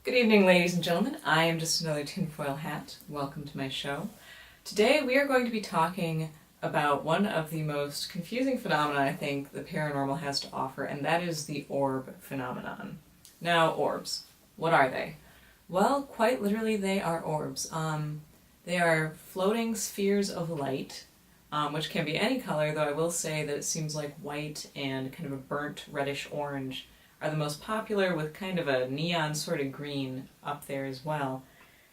Good evening, ladies and gentlemen. I am just another tinfoil hat. Welcome to my show. Today we are going to be talking about one of the most confusing phenomena I think the paranormal has to offer, and that is the orb phenomenon. Now, orbs. What are they? Well, quite literally they are orbs. They are floating spheres of light, which can be any color, though I will say that it seems like white and kind of a burnt reddish orange are the most popular, with kind of a neon sort of green up there as well.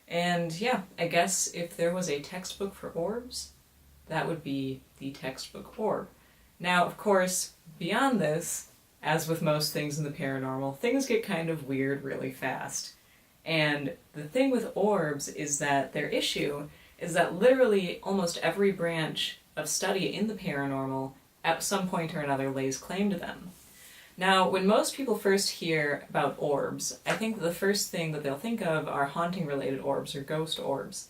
And yeah, I guess if there was a textbook for orbs, that would be the textbook orb. Now, of course, beyond this, as with most things in the paranormal, things get kind of weird really fast. And the thing with orbs is that their issue is that literally almost every branch of study in the paranormal at some point or another lays claim to them. Now, when most people first hear about orbs, I think the first thing that they'll think of are haunting-related orbs or ghost orbs.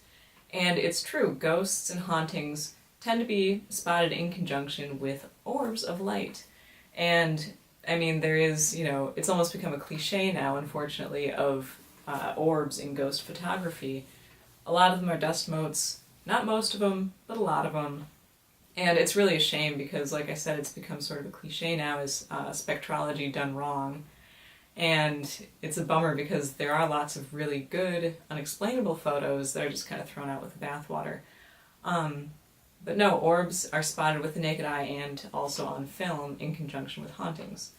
And it's true, ghosts and hauntings tend to be spotted in conjunction with orbs of light. And, I mean, there is, it's almost become a cliche now, unfortunately, of orbs in ghost photography. A lot of them are dust motes, not most of them, but a lot of them. And it's really a shame because, like I said, it's become sort of a cliche now as spectrology done wrong. And it's a bummer because there are lots of really good, unexplainable photos that are just kind of thrown out with the bathwater. But no, orbs are spotted with the naked eye and also on film in conjunction with hauntings.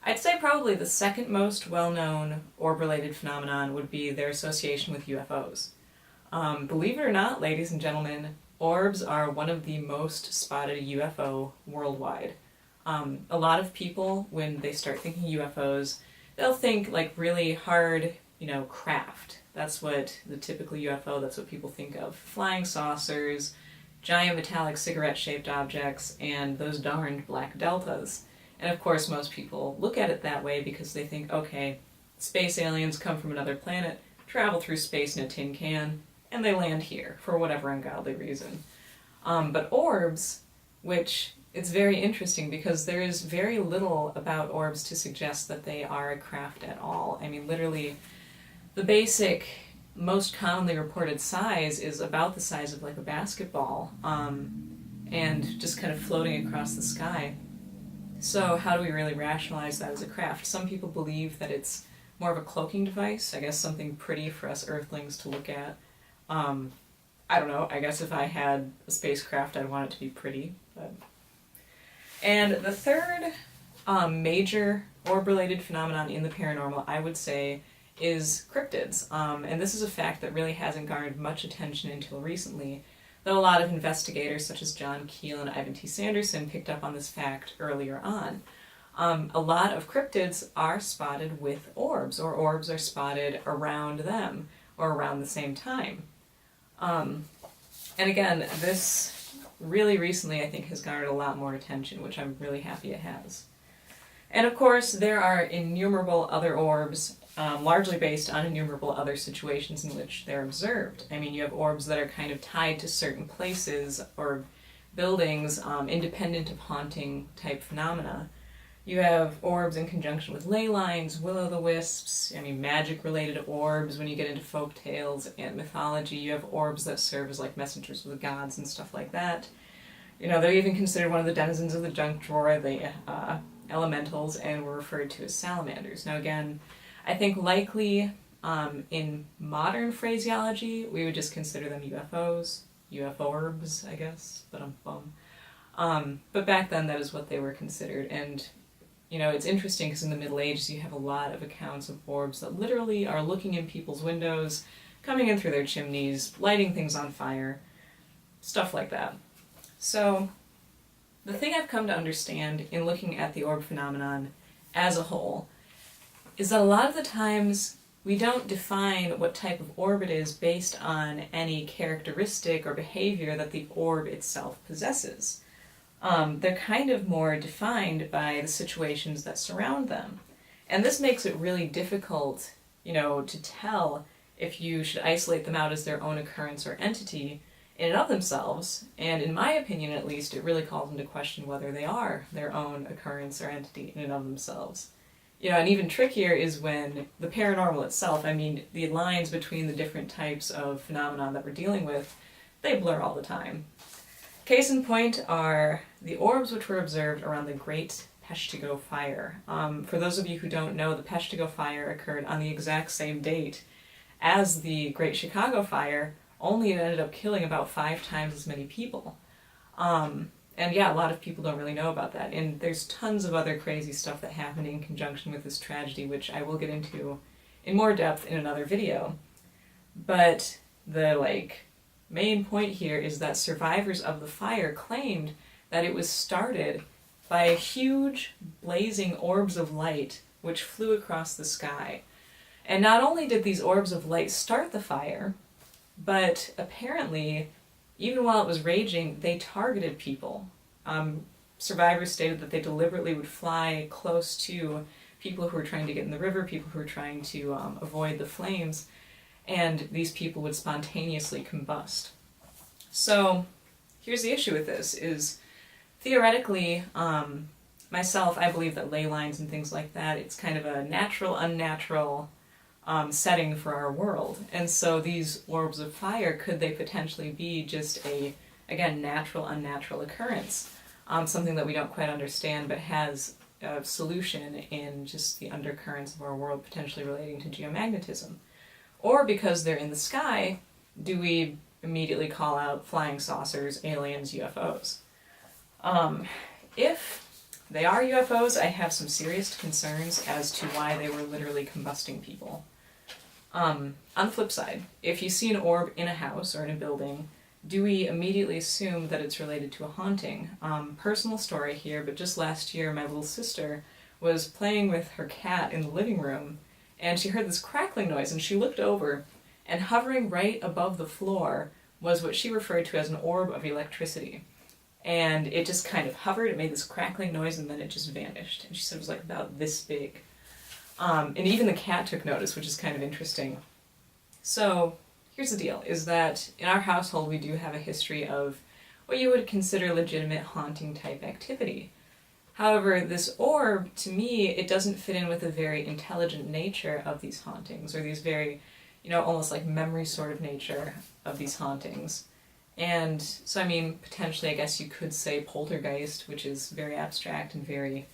I'd say probably the second most well-known orb-related phenomenon would be their association with UFOs. Believe it or not, ladies and gentlemen, orbs are one of the most spotted UFO worldwide. A lot of people, when they start thinking UFOs, they'll think like really hard, craft. That's what the typical UFO, that's what people think of. Flying saucers, giant metallic cigarette-shaped objects, and those darned black deltas. And of course most people look at it that way because they think, okay, space aliens come from another planet, travel through space in a tin can, and they land here for whatever ungodly reason. But orbs, which it's very interesting because there is very little about orbs to suggest that they are a craft at all. I mean, literally, the basic, most commonly reported size is about the size of like a basketball, and just kind of floating across the sky. So how do we really rationalize that as a craft? Some people believe that it's more of a cloaking device, I guess something pretty for us earthlings to look at. I don't know, I guess if I had a spacecraft I'd want it to be pretty. But... And the third major orb-related phenomenon in the paranormal, I would say, is cryptids. And this is a fact that really hasn't garnered much attention until recently, though a lot of investigators such as John Keel and Ivan T. Sanderson picked up on this fact earlier on. A lot of cryptids are spotted with orbs, or orbs are spotted around them, or around the same time. And again, this really recently I think has garnered a lot more attention, which I'm really happy it has. And of course there are innumerable other orbs, largely based on innumerable other situations in which they're observed. I mean, you have orbs that are kind of tied to certain places or buildings, independent of haunting type phenomena. You have orbs in conjunction with ley lines, will-o'-the-wisps, magic-related orbs when you get into folk tales and mythology. You have orbs that serve as like messengers of the gods and stuff like that. They're even considered one of the denizens of the junk drawer, the elementals, and were referred to as salamanders. Now again, I think likely in modern phraseology we would just consider them UFOs, UFO-orbs, I guess, but back then that is what they were considered. And it's interesting because in the Middle Ages you have a lot of accounts of orbs that literally are looking in people's windows, coming in through their chimneys, lighting things on fire, stuff like that. So, the thing I've come to understand in looking at the orb phenomenon as a whole is that a lot of the times we don't define what type of orb it is based on any characteristic or behavior that the orb itself possesses. They're kind of more defined by the situations that surround them. And this makes it really difficult, to tell if you should isolate them out as their own occurrence or entity in and of themselves. And in my opinion, at least, it really calls into question whether they are their own occurrence or entity in and of themselves. And even trickier is when the paranormal itself, I mean, the lines between the different types of phenomenon that we're dealing with, they blur all the time. Case in point are the orbs which were observed around the Great Peshtigo Fire. For those of you who don't know, the Peshtigo Fire occurred on the exact same date as the Great Chicago Fire, only it ended up killing about 5 times as many people. And yeah, a lot of people don't really know about that. And there's tons of other crazy stuff that happened in conjunction with this tragedy, which I will get into in more depth in another video. But the main point here is that survivors of the fire claimed that it was started by huge blazing orbs of light which flew across the sky. And not only did these orbs of light start the fire, but apparently, even while it was raging, they targeted people. Survivors stated that they deliberately would fly close to people who were trying to get in the river, people who were trying to avoid the flames, and these people would spontaneously combust. So here's the issue with this, is theoretically, myself, I believe that ley lines and things like that, it's kind of a natural, unnatural setting for our world. And so these orbs of fire, could they potentially be just a, again, natural, unnatural occurrence? Something that we don't quite understand but has a solution in just the undercurrents of our world potentially relating to geomagnetism. Or because they're in the sky, do we immediately call out flying saucers, aliens, UFOs? If they are UFOs, I have some serious concerns as to why they were literally combusting people. On the flip side, if you see an orb in a house or in a building, do we immediately assume that it's related to a haunting? Personal story here, but just last year my little sister was playing with her cat in the living room, and she heard this crackling noise, and she looked over, and hovering right above the floor was what she referred to as an orb of electricity. And it just kind of hovered, it made this crackling noise, and then it just vanished. And she said it was like about this big. And even the cat took notice, which is kind of interesting. So here's the deal, is that in our household we do have a history of what you would consider legitimate haunting type activity. However, this orb, to me, it doesn't fit in with the very intelligent nature of these hauntings, or these very, almost like memory sort of nature of these hauntings. And so, I mean, potentially I guess you could say poltergeist, which is very abstract and very,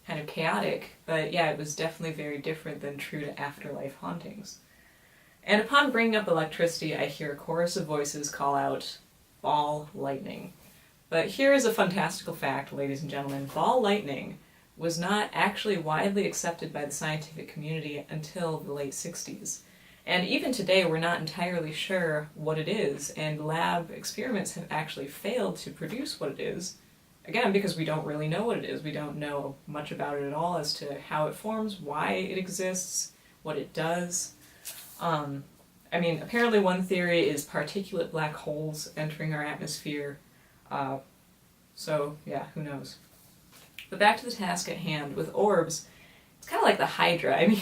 kind of chaotic, but yeah, it was definitely very different than true to afterlife hauntings. And upon bringing up electricity, I hear a chorus of voices call out, ball lightning. But here is a fantastical fact, ladies and gentlemen. Ball lightning was not actually widely accepted by the scientific community until the late 60s. And even today, we're not entirely sure what it is, and lab experiments have actually failed to produce what it is. Again, because we don't really know what it is. We don't know much about it at all as to how it forms, why it exists, what it does. I mean, apparently one theory is particulate black holes entering our atmosphere. So, yeah, who knows. But back to the task at hand. With orbs, it's kind of like the Hydra. I mean,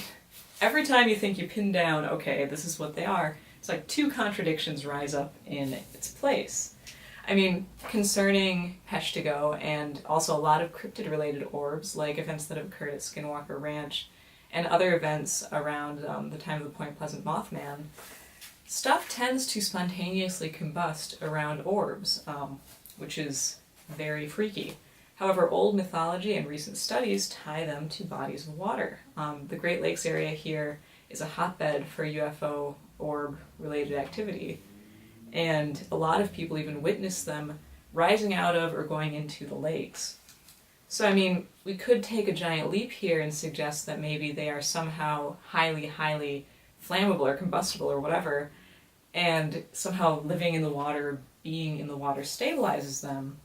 every time you think you pin down, okay, this is what they are, it's like 2 contradictions rise up in its place. I mean, concerning Peshtigo and also a lot of cryptid-related orbs, like events that have occurred at Skinwalker Ranch and other events around the time of the Point Pleasant Mothman, stuff tends to spontaneously combust around orbs, which is very freaky. However, old mythology and recent studies tie them to bodies of water. The Great Lakes area here is a hotbed for UFO orb-related activity, and a lot of people even witness them rising out of or going into the lakes. So, I mean, we could take a giant leap here and suggest that maybe they are somehow highly, highly flammable or combustible or whatever, and somehow living in the water, being in the water stabilizes them.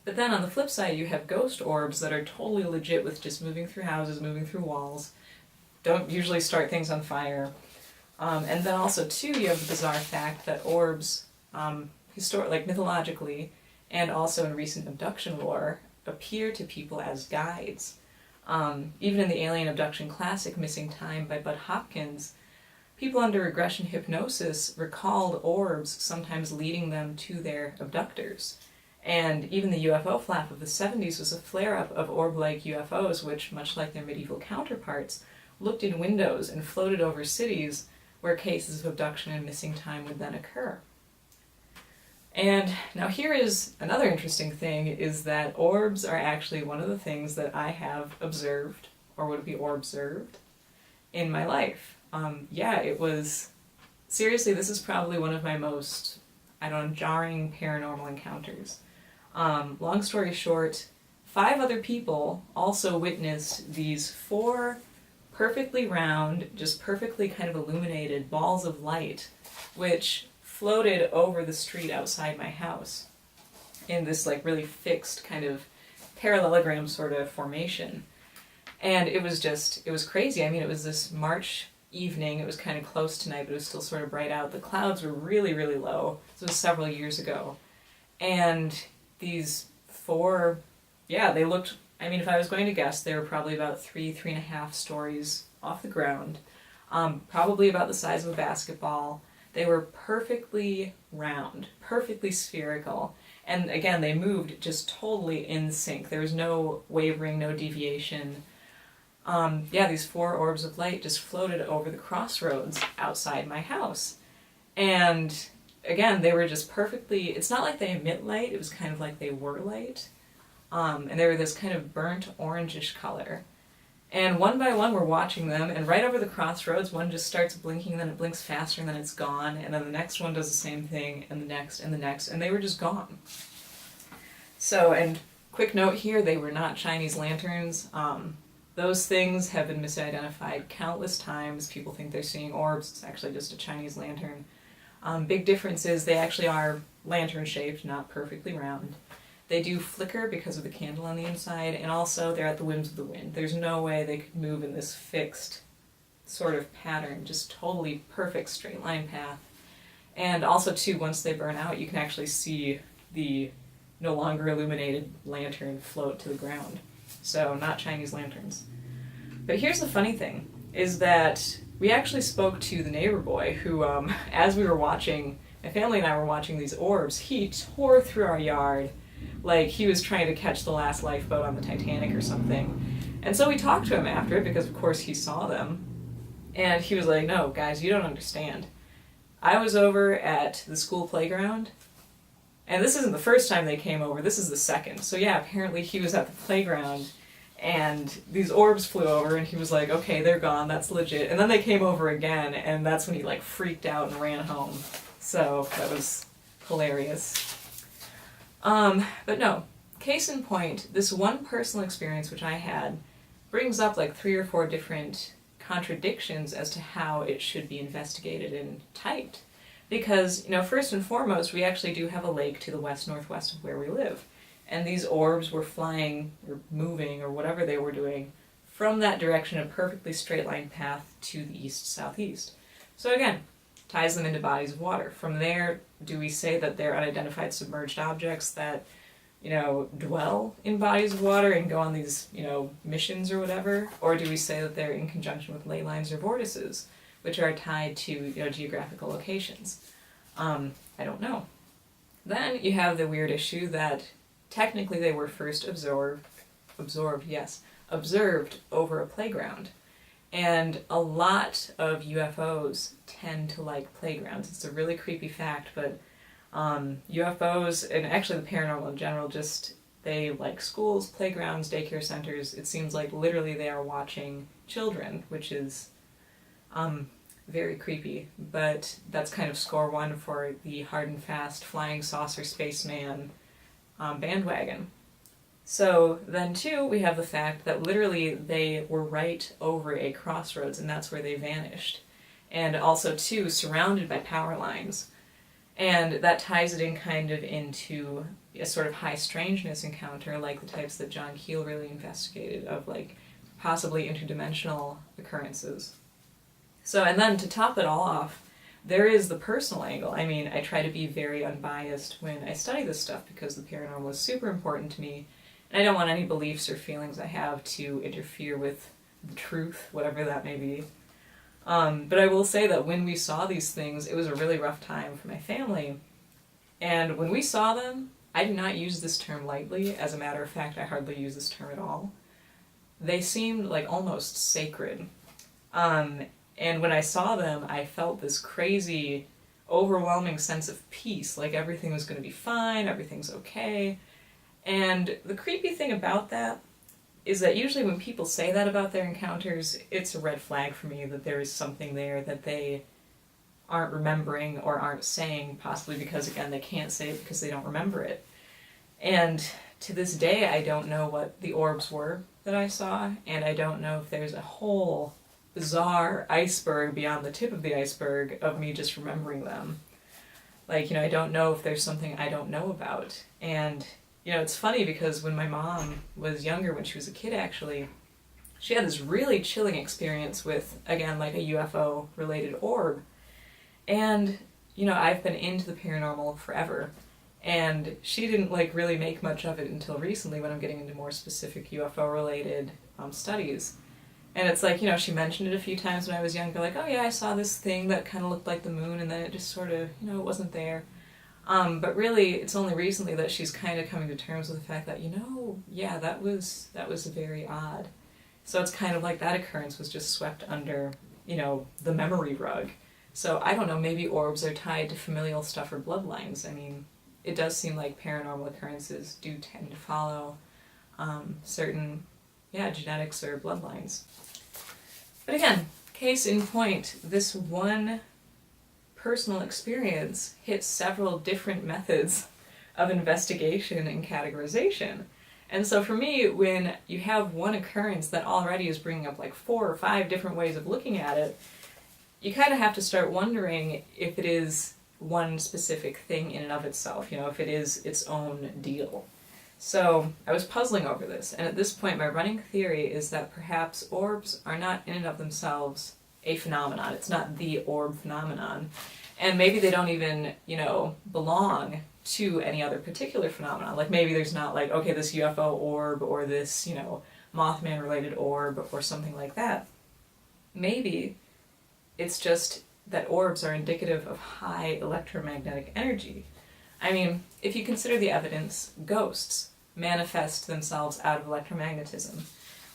But then on the flip side, you have ghost orbs that are totally legit with just moving through houses, moving through walls, don't usually start things on fire. And then also, too, you have the bizarre fact that orbs, mythologically, and also in recent abduction lore, appear to people as guides. Even in the alien abduction classic Missing Time by Bud Hopkins, people under regression hypnosis recalled orbs sometimes leading them to their abductors. And even the UFO flap of the 70s was a flare-up of orb-like UFOs, which, much like their medieval counterparts, looked in windows and floated over cities where cases of abduction and missing time would then occur. And now here is another interesting thing, is that orbs are actually one of the things that I have observed, or would be orbserved, in my life. Yeah, it was, seriously, this is probably one of my most, I don't know, jarring paranormal encounters. Long story short, 5 other people also witnessed these 4 perfectly round, just perfectly kind of illuminated balls of light, which floated over the street outside my house in this like really fixed kind of parallelogram sort of formation. And it was crazy. I mean, it was this March evening, it was kind of close to night, but it was still sort of bright out. The clouds were really, really low. This was several years ago. And these 4, yeah, they looked, I mean, if I was going to guess, they were probably about 3.5 stories off the ground, probably about the size of a basketball. They were perfectly round, perfectly spherical, and again, they moved just totally in sync. There was no wavering, no deviation. Yeah, these 4 orbs of light just floated over the crossroads outside my house. And again, they were just perfectly, it's not like they emit light, it was kind of like they were light. And they were this kind of burnt orangish color. And one by one we're watching them, and right over the crossroads one just starts blinking, then it blinks faster, and then it's gone, and then the next one does the same thing, and the next, and the next, and they were just gone. So, and quick note here, they were not Chinese lanterns. Those things have been misidentified countless times. People think they're seeing orbs, it's actually just a Chinese lantern. Big difference is they actually are lantern-shaped, not perfectly round. They do flicker because of the candle on the inside, and also they're at the whims of the wind. There's no way they could move in this fixed sort of pattern, just totally perfect straight line path. And also too, once they burn out, you can actually see the no longer illuminated lantern float to the ground. So not Chinese lanterns. But here's the funny thing, is that we actually spoke to the neighbor boy who, as we were watching, my family and I were watching these orbs, he tore through our yard like he was trying to catch the last lifeboat on the Titanic or something. And so we talked to him after it, because of course he saw them. And he was like, no, guys, you don't understand. I was over at the school playground, and this isn't the first time they came over, this is the second. So yeah, apparently he was at the playground, and these orbs flew over, and he was like, okay, they're gone, that's legit. And then they came over again, and that's when he like freaked out and ran home. So that was hilarious. But no, case in point, this one personal experience which I had brings up like 3 or 4 different contradictions as to how it should be investigated and typed. Because, you know, first and foremost, we actually do have a lake to the west-northwest of where we live. And these orbs were flying, or moving, or whatever they were doing, from that direction, a perfectly straight line path to the east-southeast. So again, ties them into bodies of water. From there, do we say that they're unidentified submerged objects that, you know, dwell in bodies of water and go on these, you know, missions or whatever? Or do we say that they're in conjunction with ley lines or vortices, which are tied to, you know, geographical locations? I don't know. Then you have the weird issue that technically they were first observed over a playground. And a lot of UFOs tend to like playgrounds. It's a really creepy fact, but UFOs, and actually the paranormal in general, just, they like schools, playgrounds, daycare centers. It seems like literally they are watching children, which is very creepy. But that's kind of score 1 for the hard and fast flying saucer spaceman bandwagon. So then too, we have the fact that literally they were right over a crossroads, and that's where they vanished. And also too, surrounded by power lines. And that ties it in kind of into a sort of high strangeness encounter, like the types that John Keel really investigated, of like possibly interdimensional occurrences. So, and then to top it all off, there is the personal angle. I mean, I try to be very unbiased when I study this stuff because the paranormal is super important to me. And I don't want any beliefs or feelings I have to interfere with the truth, whatever that may be. But I will say that when we saw these things, it was a really rough time for my family. And when we saw them, I do not use this term lightly. As a matter of fact, I hardly use this term at all. They seemed like almost sacred. And when I saw them, I felt this crazy, overwhelming sense of peace, like everything was going to be fine, everything's okay. And the creepy thing about that is that usually when people say that about their encounters, it's a red flag for me that there is something there that they aren't remembering or aren't saying, possibly because, again, they can't say it because they don't remember it. And to this day, I don't know what the orbs were that I saw, and I don't know if there's a whole bizarre iceberg beyond the tip of the iceberg of me just remembering them. Like, I don't know if there's something I don't know about. And, it's funny because when my mom was younger, when she was a kid actually, she had this really chilling experience with, again, like a UFO-related orb. And, I've been into the paranormal forever. And she didn't, really make much of it until recently when I'm getting into more specific UFO-related studies. And it's like, she mentioned it a few times when I was younger, like, oh yeah, I saw this thing that kind of looked like the moon, and then it just sort of, it wasn't there. But really, it's only recently that she's kind of coming to terms with the fact that, yeah, that was very odd. So it's kind of like that occurrence was just swept under, the memory rug. So I don't know, maybe orbs are tied to familial stuff or bloodlines. I mean, it does seem like paranormal occurrences do tend to follow certain, genetics or bloodlines. But again, case in point, this one personal experience hits several different methods of investigation and categorization. And so for me, when you have one occurrence that already is bringing up 4 or 5 different ways of looking at it, you kind of have to start wondering if it is one specific thing in and of itself, if it is its own deal. So I was puzzling over this, and at this point my running theory is that perhaps orbs are not in and of themselves a phenomenon. It's not the orb phenomenon. And maybe they don't even, belong to any other particular phenomenon. Like maybe there's not okay, this UFO orb or this, Mothman-related orb or something like that. Maybe it's just that orbs are indicative of high electromagnetic energy. I mean, if you consider the evidence, ghosts manifest themselves out of electromagnetism.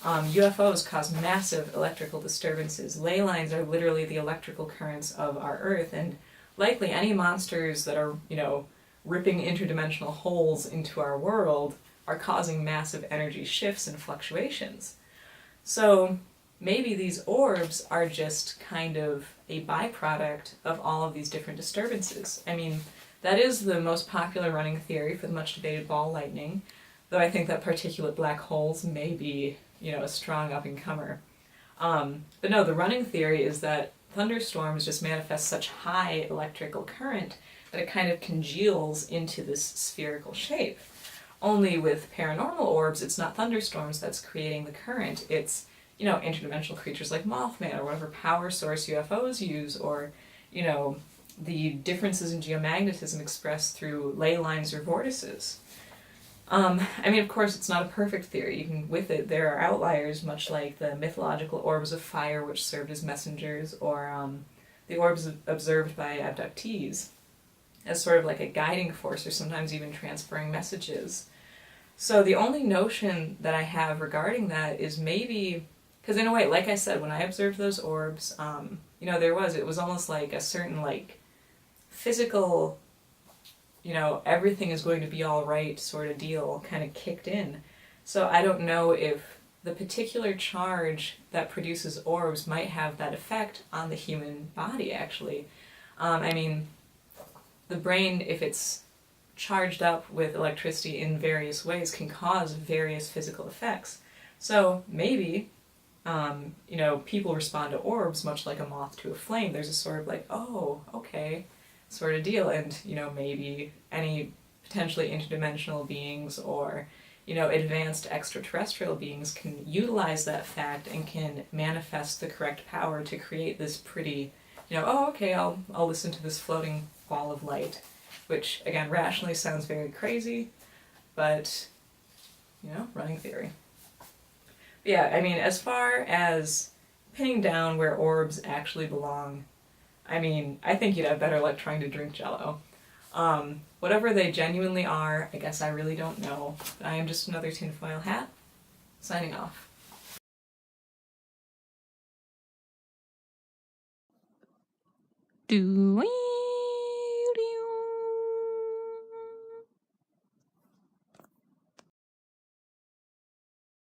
UFOs cause massive electrical disturbances. Ley lines are literally the electrical currents of our Earth, and likely any monsters that are, ripping interdimensional holes into our world are causing massive energy shifts and fluctuations. So maybe these orbs are just kind of a byproduct of all of these different disturbances. I mean, that is the most popular running theory for the much debated ball lightning, though I think that particulate black holes may be, a strong up-and-comer. But no, the running theory is that thunderstorms just manifest such high electrical current that it kind of congeals into this spherical shape. Only with paranormal orbs, it's not thunderstorms that's creating the current. It's, interdimensional creatures like Mothman or whatever power source UFOs use, or, the differences in geomagnetism expressed through ley lines or vortices. I mean, of course, it's not a perfect theory. With it, there are outliers, much like the mythological orbs of fire, which served as messengers, or the orbs observed by abductees as sort of like a guiding force, or sometimes even transferring messages. So the only notion that I have regarding that is maybe, because in a way, like I said, when I observed those orbs, it was almost like a certain, physical, everything is going to be all right sort of deal kind of kicked in. So I don't know if the particular charge that produces orbs might have that effect on the human body, actually. I mean, the brain, if it's charged up with electricity in various ways, can cause various physical effects. So maybe, people respond to orbs much like a moth to a flame. There's a sort of oh, okay, sort of deal. And, maybe any potentially interdimensional beings or, advanced extraterrestrial beings can utilize that fact and can manifest the correct power to create this pretty, oh, okay, I'll listen to this floating ball of light, which, again, rationally sounds very crazy, but, running theory. But yeah, I mean, as far as pinning down where orbs actually belong, I mean, I think you'd have better luck trying to drink Jell-O. Whatever they genuinely are, I guess I really don't know. I am just another tinfoil hat, signing off. Doing.